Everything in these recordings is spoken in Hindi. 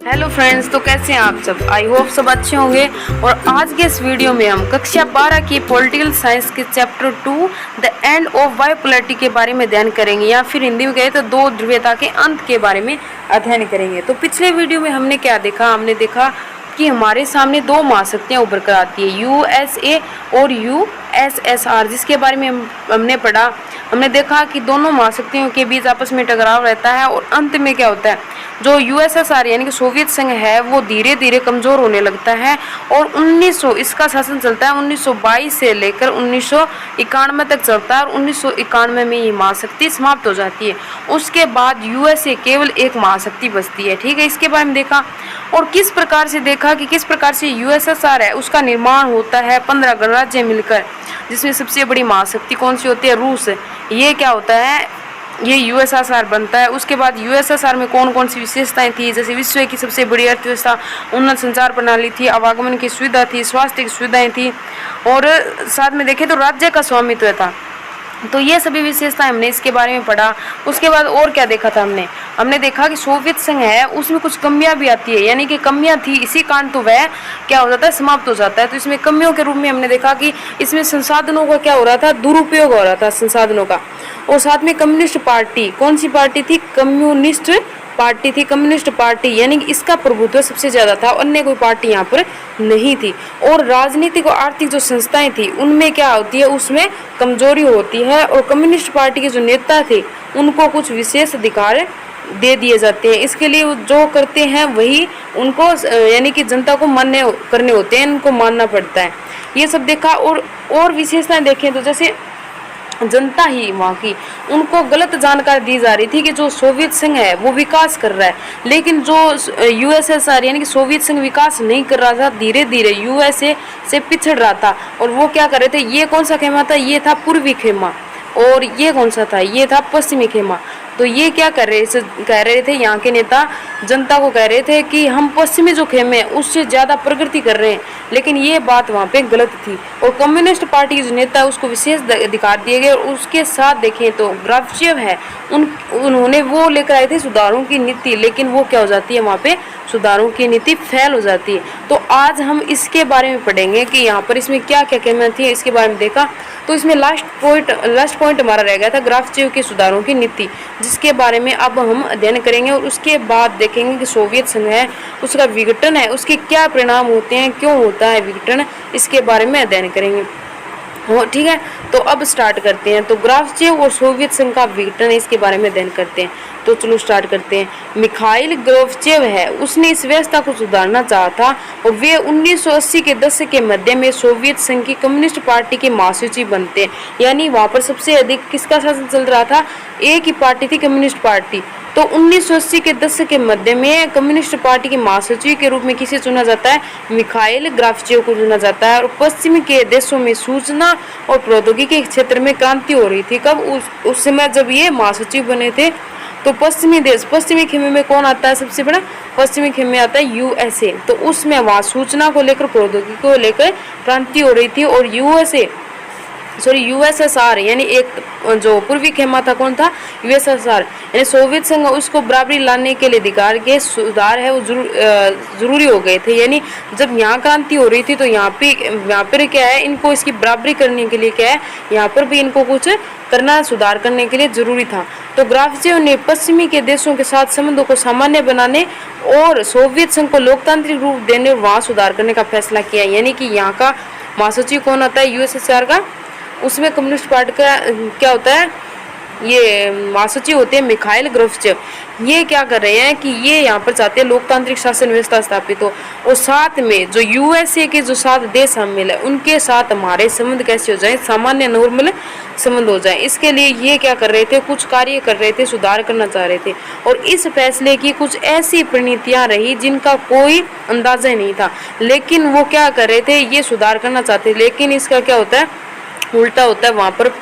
हेलो फ्रेंड्स, तो कैसे हैं आप सब। आई होप सब अच्छे होंगे। और आज के इस वीडियो में हम कक्षा 12 की पॉलिटिकल साइंस के चैप्टर 2 द एंड ऑफ बायोपोलैरिटी के बारे में अध्ययन करेंगे, या फिर हिंदी में कहें तो दो ध्रुवीयता के अंत के बारे में अध्ययन करेंगे। तो पिछले वीडियो में हमने क्या देखा, हमने देखा कि हमारे सामने दो महाशक्तियाँ उभर कर आती है, यूएसए और यूएसएसआर, जिसके बारे में हमने पढ़ा। हमने देखा कि दोनों महाशक्तियों के बीच आपस में टकराव रहता है और अंत में क्या होता है, जो यूएसएसआर यानी कि सोवियत संघ है वो धीरे धीरे कमज़ोर होने लगता है और 1900 इसका शासन चलता है। 1922 से लेकर 1991 तक चलता है और 1991 में ये महाशक्ति समाप्त हो जाती है। उसके बाद यूएसए केवल एक महाशक्ति बचती है। ठीक है, इसके बारे में देखा और किस प्रकार से देखा कि किस प्रकार से यूएसएसआर है उसका निर्माण होता है 15 गणराज्य मिलकर, जिसमें सबसे बड़ी महाशक्ति कौन सी होती है, रूस। ये क्या होता है, ये यूएसएसआर बनता है। उसके बाद यूएसएसआर में कौन कौन सी विशेषताएं थी, जैसे विश्व की सबसे बड़ी अर्थव्यवस्था, उन्नत संचार प्रणाली थी, आवागमन की सुविधा थी, स्वास्थ्य की सुविधाएं थी और साथ में देखें तो राज्य का स्वामित्व था। तो ये सभी विशेषताएं हमने इसके बारे में पढ़ा। उसके बाद और क्या देखा था हमने देखा कि सोवियत संघ है उसमें कुछ कमियां भी आती है, यानी कि कमियां थी इसी कारण तो वह क्या हो जाता है, समाप्त हो जाता है। तो इसमें कमियों के रूप में हमने देखा कि इसमें संसाधनों का क्या हो रहा था, दुरुपयोग हो रहा था संसाधनों का। और साथ में कम्युनिस्ट पार्टी, कौन सी पार्टी थी, कम्युनिस्ट पार्टी थी, कम्युनिस्ट पार्टी, यानी कि इसका प्रभुत्व सबसे ज्यादा था, अन्य कोई पार्टी यहाँ पर नहीं थी। और राजनीतिक और आर्थिक जो संस्थाएं थी उनमें क्या होती है, उसमें कमजोरी होती है और कम्युनिस्ट पार्टी के जो नेता थे उनको कुछ विशेष अधिकार दे दिए जाते हैं। इसके लिए जो करते हैं वही उनको यानी कि जनता को मान्य करने होते हैं, इनको मानना पड़ता है। ये सब देखा और विशेषताएं देखें तो जैसे जनता ही वहाँ की उनको गलत जानकारी दी जा रही थी कि जो सोवियत संघ है वो विकास कर रहा है, लेकिन जो यूएसएसआर यानी कि सोवियत संघ विकास नहीं कर रहा था, धीरे धीरे यूएसए से पिछड़ रहा था। और वो क्या कर रहे थे, ये कौन सा खेमा था, ये था पूर्वी खेमा, और ये कौन सा था, ये था पश्चिमी खेमा। तो ये क्या कह रहे थे यहाँ के नेता, जनता को कह रहे थे कि हम पश्चिमी जो खेमे हैं उससे ज़्यादा प्रगति कर रहे हैं, लेकिन ये बात वहाँ पे गलत थी। और कम्युनिस्ट पार्टी के जो नेता है उसको विशेष अधिकार दिए गए। और उसके साथ देखें तो ग्राफ्चेव है, उन्होंने वो लेकर आए थे सुधारों की नीति, लेकिन वो क्या हो जाती है, वहाँ पे सुधारों की नीति फेल हो जाती है। तो आज हम इसके बारे में पढ़ेंगे कि यहाँ पर इसमें क्या क्या कमियां थी, इसके बारे में देखा। तो इसमें लास्ट पॉइंट हमारा रह गया था ग्राफ्चेव के सुधारों की नीति, जिसके बारे में अब हम अध्ययन करेंगे। और उसके बाद देखेंगे कि सोवियत संघ है उसका विघटन है, उसके क्या परिणाम होते हैं, क्यों होता है विघटन, इसके बारे में अध्ययन करेंगे। हो ठीक है, तो अब स्टार्ट करते हैं। तो ग्राफ्चेव और सोवियत संघ का विघटन, इसके बारे में अध्ययन करते हैं। तो चलो स्टार्ट करते हैं। मिखाइल गोर्बाचेव है, उसने इस व्यवस्था को सुधारना चाहा था और वे 1980 के दशक के मध्य में सोवियत संघ की कम्युनिस्ट पार्टी के महासचिव बनते हैं। यानी वहाँ पर सबसे अधिक किसका शासन चल रहा था, एक ही पार्टी थी, कम्युनिस्ट पार्टी। तो 1980 के दशक के मध्य में कम्युनिस्ट पार्टी के महासचिव के रूप में किसे चुना जाता है, मिखाइल गोर्बाचेव को चुना जाता है। और पश्चिम के देशों में सूचना और प्रौद्योगिकी के क्षेत्र में क्रांति हो रही थी। कब, उस समय जब ये महासचिव बने थे। तो पश्चिमी देश, पश्चिमी खेमे में कौन आता है सबसे बड़ा, पश्चिमी खेमे में आता है यूएसए। तो उसमें वहाँ सूचना को लेकर, प्रौद्योगिकी को लेकर क्रांति हो रही थी। और यूएसएसआर यानी एक जो पूर्वी खेमा था, कौन था, यूएसएसआर यानी सोवियत संघ, उसको बराबरी लाने के लिए अधिकार के सुधार है वो जरूरी हो गए थे। यानी जब यहाँ क्रांति हो रही थी तो यहाँ पर क्या है, इनको इसकी बराबरी करने के लिए क्या है, यहाँ पर भी इनको कुछ करना, सुधार करने के लिए जरूरी था। तो गोर्बाचेव ने पश्चिमी के देशों के साथ संबंधों को सामान्य बनाने और सोवियत संघ को लोकतांत्रिक रूप देने और वहाँ सुधार करने का फैसला किया। यानी कि यहाँ का महासचिव कौन होता है, यूएसएसआर का, उसमें कम्युनिस्ट पार्टी का क्या होता है, ये महासचिव होते हैं मिखाइल गोर्बाचेव। ये क्या कर रहे हैं कि ये यहाँ पर चाहते हैं लोकतांत्रिक शासन व्यवस्था स्थापित हो, और साथ में जो यूएसए के जो 7 देश शामिल है उनके साथ हमारे संबंध कैसे हो जाए, सामान्य नॉर्मल संबंध हो जाए। इसके लिए ये क्या कर रहे थे, कुछ कार्य कर रहे थे, सुधार करना चाह रहे थे। और इस फैसले की कुछ ऐसी परिणतियां रही जिनका कोई अंदाजा नहीं था, लेकिन वो क्या कर रहे थे, ये सुधार करना चाहते, लेकिन इसका क्या होता है, उल्टा होता है। वहाँ पर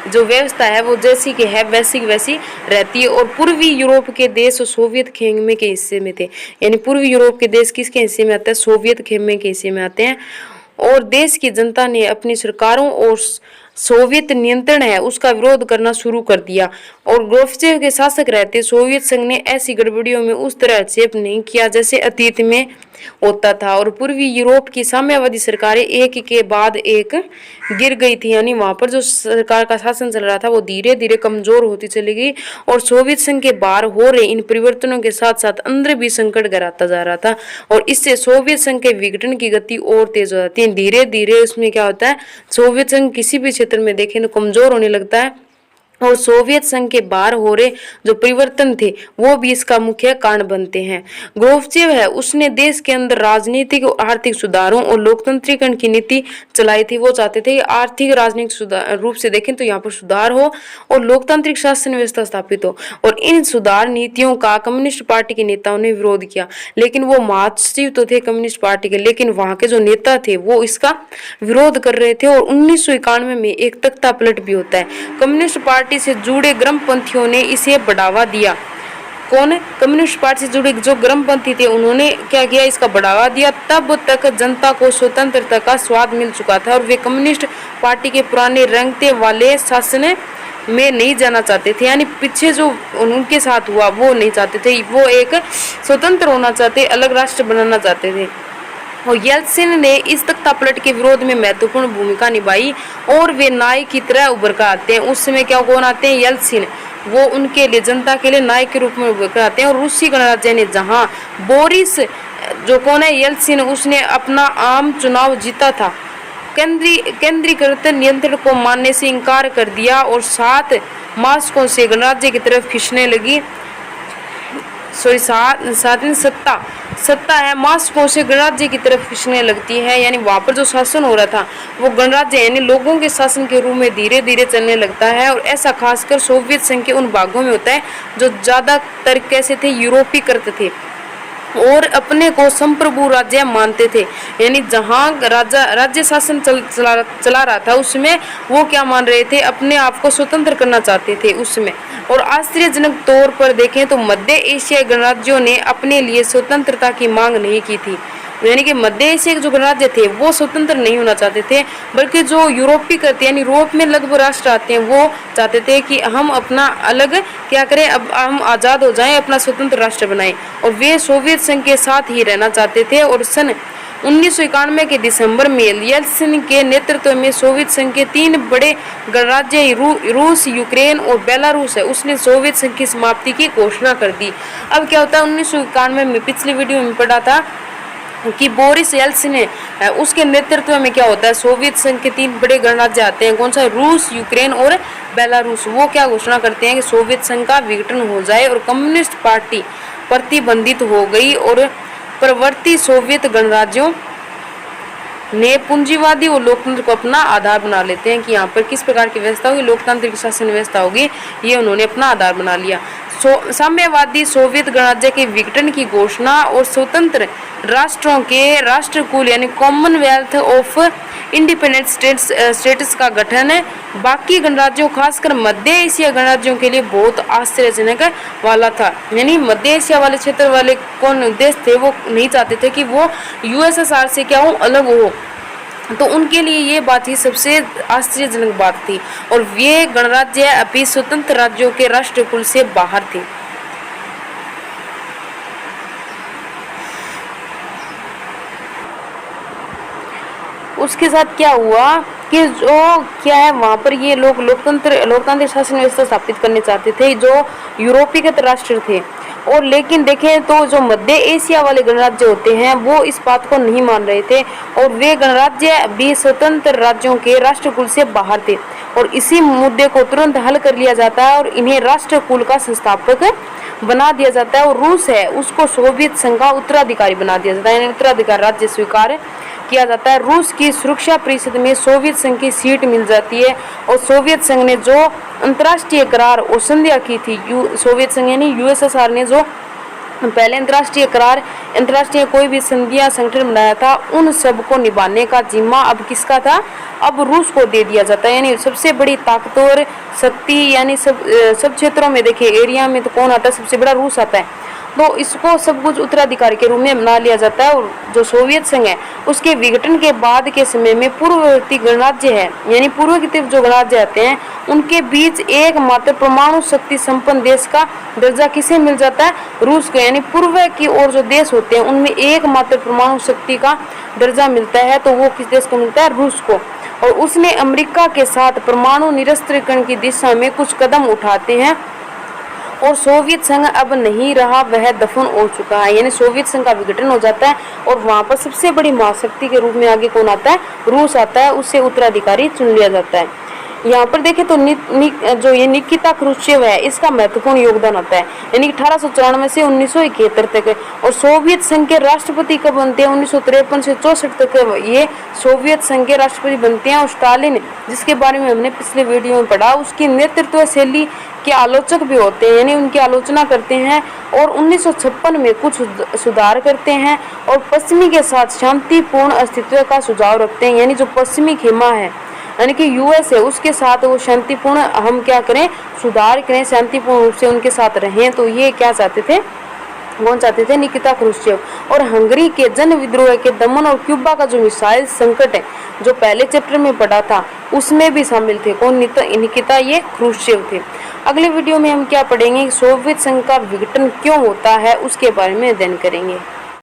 जो व्यवस्था है वो जैसी की है वैसी वैसी रहती है। और पूर्वी यूरोप के देश सोवियत खेमे के हिस्से में थे, यानी पूर्वी यूरोप के देश किसके हिस्से में आते हैं, सोवियत खेमे के हिस्से में आते हैं। और देश की जनता ने अपनी सरकारों और सोवियत नियंत्रण है उसका विरोध करना शुरू कर दिया। और गोर्बाचेव के शासक रहते सोवियत संघ ने ऐसी गड़बड़ियों में उस तरह हस्तक्षेप नहीं किया जैसे अतीत में होता था। और पूर्वी यूरोप की साम्यवादी सरकारें एक के बाद एक गिर गई थी, यानी वहां पर जो सरकार का शासन चल रहा था वो धीरे धीरे कमजोर होती चली गई। और सोवियत संघ के बाहर हो रहे इन परिवर्तनों के साथ साथ अंदर भी संकट गहराता जा रहा था और इससे सोवियत संघ के विघटन की गति और तेज हो जाती है। धीरे धीरे उसमें क्या होता है, सोवियत संघ किसी भी क्षेत्र में देखें तो कमजोर होने लगता है और सोवियत संघ के बाहर हो रहे जो परिवर्तन थे वो भी इसका मुख्य कारण बनते हैं। गोर्बाचेव है उसने देश के अंदर राजनीतिक और आर्थिक सुधारों और लोकतंत्रीकरण की नीति चलाई थी। वो चाहते थे कि आर्थिक राजनीतिक रूप से देखें तो यहाँ पर सुधार हो और लोकतांत्रिक शासन व्यवस्था स्थापित हो। और इन सुधार नीतियों का कम्युनिस्ट पार्टी के नेताओं ने विरोध किया, लेकिन वो महासचिव तो थे कम्युनिस्ट पार्टी के, लेकिन वहां के जो नेता थे वो इसका विरोध कर रहे थे। और 1991 में एक तख्ता पलट भी होता है। कम्युनिस्ट पार्टी से जुड़े ग्रमपंथियों ने इसे बढ़ावा दिया। कौन? कम्युनिस्ट पार्टी से जुड़े जो ग्रमपंथी थे उन्होंने क्या किया, इसका बढ़ावा दिया। तब तक जनता को स्वतंत्रता का स्वाद मिल चुका था और वे कम्युनिस्ट पार्टी के पुराने रंगते वाले शासन में नहीं जाना चाहते थे, यानी पीछे जो उनके साथ हुआ वो नहीं चाहते थे। वो एक स्वतंत्र होना चाहते, अलग राष्ट्र बनाना चाहते थे। और येल्त्सिन ने इस तख्ता पलट के विरोध में महत्वपूर्ण भूमिका निभाई और वे नायक की तरह उभर कर आते हैं। उस समय क्या कौन आते हैं? येल्त्सिन। वो उनके लिए जनता के लिए नायक के रूप में उभर कर आते हैं। और रूसी गणराज्य ने जहां बोरिस जो कौन है येल्त्सिन उसने अपना आम चुनाव जीता था, केंद्रीकृत नियंत्रण को मानने से इनकार कर दिया और 7 मास्कों से गणराज्य की तरफ खींचने लगी। सत्ता है मास्को से गणराज्य की तरफ खींचने लगती है, यानी वहां पर जो शासन हो रहा था वो गणराज्य यानी लोगों के शासन के रूप में धीरे धीरे चलने लगता है। और ऐसा खासकर सोवियत संघ के उन भागों में होता है जो ज्यादातर कैसे थे, यूरोपीय करते थे और अपने को संप्रभु राज्य मानते थे, यानी जहां राज्य शासन चला रहा था उसमें वो क्या मान रहे थे, अपने आप को स्वतंत्र करना चाहते थे उसमें। और आश्चर्यजनक तौर पर देखें तो मध्य एशियाई गणराज्यों ने अपने लिए स्वतंत्रता की मांग नहीं की थी, यानी कि मध्य एशिया के जो गणराज्य थे वो स्वतंत्र नहीं होना चाहते थे, बल्कि जो यूरोपीय करते यानी यूरोप में लगभग राष्ट्र आते हैं वो चाहते थे कि हम अपना अलग क्या करें, अब हम आज़ाद हो जाएं, अपना स्वतंत्र राष्ट्र बनाएं। और वे सोवियत संघ के साथ ही रहना चाहते थे। और सन 1991 के दिसंबर में येल्त्सिन के नेतृत्व में सोवियत संघ के 3 बड़े गणराज्य रूस, यूक्रेन और बेलारूस है उसने सोवियत संघ की समाप्ति की घोषणा कर दी। अब क्या होता है 1991 में, पिछली वीडियो में पढ़ा था कि बोरिस येल्त्सिन है उसके नेतृत्व में क्या होता है, सोवियत संघ के 3 बड़े गणराज्य आते हैं, कौन सा? रूस, यूक्रेन और बेलारूस। वो क्या घोषणा करते हैं कि सोवियत संघ का विघटन हो जाए और कम्युनिस्ट पार्टी प्रतिबंधित हो गई और प्रवर्ती सोवियत गणराज्यों ने पूंजीवादी और लोकतंत्र को अपना आधार बना लेते हैं कि यहाँ पर किस प्रकार की व्यवस्था होगी, लोकतांत्रिक शासन व्यवस्था होगी, ये उन्होंने अपना आधार बना लिया। साम्यवादी सोवियत गणराज्य के विघटन की घोषणा और स्वतंत्र राष्ट्रों के राष्ट्रकुल यानी कॉमनवेल्थ ऑफ इंडिपेंडेंट स्टेट्स का गठन बाकी गणराज्यों खासकर मध्य एशिया गणराज्यों के लिए बहुत आश्चर्यजनक वाला था। यानी मध्य एशिया वाले क्षेत्र वाले कौन देश थे वो नहीं चाहते थे कि वो यूएसएसआर से क्या हो, अलग हो, तो उनके लिए ये बात ही सबसे आश्चर्यजनक बात थी। और ये गणराज्य अभी स्वतंत्र राज्यों के राष्ट्रकुल से बाहर थे। उसके साथ क्या हुआ कि जो क्या है वहाँ पर ये लोग लोकतांत्रिक शासन व्यवस्था स्थापित करने चाहते थे जो यूरोपीय राष्ट्र थे। और लेकिन देखें तो जो मध्य एशिया वाले गणराज्य होते हैं वो इस बात को नहीं मान रहे थे और वे गणराज्य भी स्वतंत्र राज्यों के राष्ट्रकुल से बाहर थे। और इसी मुद्दे को तुरंत हल कर लिया जाता है और इन्हें राष्ट्रकुल का संस्थापक बना दिया जाता है। और रूस है उसको सोवियत संघ का उत्तराधिकारी बना दिया जाता है, यानी उत्तराधिकार राज्य स्वीकार किया जाता है। रूस की सुरक्षा परिषद में सोवियत संघ की सीट मिल जाती है और सोवियत संघ ने जो अंतर्राष्ट्रीय करार और संधियां की थी, सोवियत संघ यानी यूएसएसआर ने जो पहले अंतर्राष्ट्रीय कोई भी संधियां संगठन बनाया था उन सब को निभाने का जिम्मा अब किसका था, अब रूस को दे दिया जाता है। यानी सबसे बड़ी ताकतवर शक्ति यानी सब क्षेत्रों में देखिए एरिया में तो कौन आता है, सबसे बड़ा रूस आता है। तो इसको सब कुछ उत्तराधिकारी के रूप में बना लिया जाता है। और जो सोवियत संघ है उसके विघटन के बाद के समय में पूर्ववर्ती गणराज्य है, यानी पूर्व की तरफ जो गणराज्य आते हैं उनके बीच एकमात्र परमाणु शक्ति संपन्न देश का दर्जा किसे मिल जाता है? रूस को। यानी पूर्व की ओर जो देश होते हैं उनमें एकमात्र परमाणु शक्ति का दर्जा मिलता है, तो वो किस देश को मिलता है? रूस को। और उसने अमेरिका के साथ परमाणु निरस्त्रीकरण की दिशा में कुछ कदम उठाते हैं और सोवियत संघ अब नहीं रहा, वह दफन हो चुका है। यानी सोवियत संघ का विघटन हो जाता है और वहां पर सबसे बड़ी महाशक्ति के रूप में आगे कौन आता है? रूस आता है, उससे उत्तराधिकारी चुन लिया जाता है। यहाँ पर देखें तो जो ये निकिता क्रुश्चेव है इसका महत्वपूर्ण योगदान होता है, यानी 1894 से 1971 तक। और सोवियत संघ के राष्ट्रपति कब बनते हैं? 1953 से 64 तक ये सोवियत संघ के राष्ट्रपति बनते हैं। और स्टालिन, जिसके बारे में हमने पिछले वीडियो में पढ़ा, उसकी नेतृत्व शैली के आलोचक भी होते हैं, यानी उनकी आलोचना करते हैं। और 1956 में कुछ सुधार करते हैं और पश्चिमी के साथ शांतिपूर्ण अस्तित्व का सुझाव रखते हैं। यानी जो पश्चिमी खेमा है यानी कि यूएस है उसके साथ वो शांतिपूर्ण हम क्या करें? सुधार करें, शांतिपूर्ण रूप से उनके साथ रहें। तो ये क्या चाहते थे? कौन चाहते थे? निकिता क्रुश्चेव। और हंगरी के जन विद्रोह के दमन और क्यूबा का जो मिसाइल संकट है जो पहले चैप्टर में पढ़ा था उसमें भी शामिल थे। कौन? निकिता ये क्रुश्चेव थे। अगले वीडियो में हम क्या पढ़ेंगे? सोवियत संघ का विघटन क्यों होता है उसके बारे में अध्ययन करेंगे।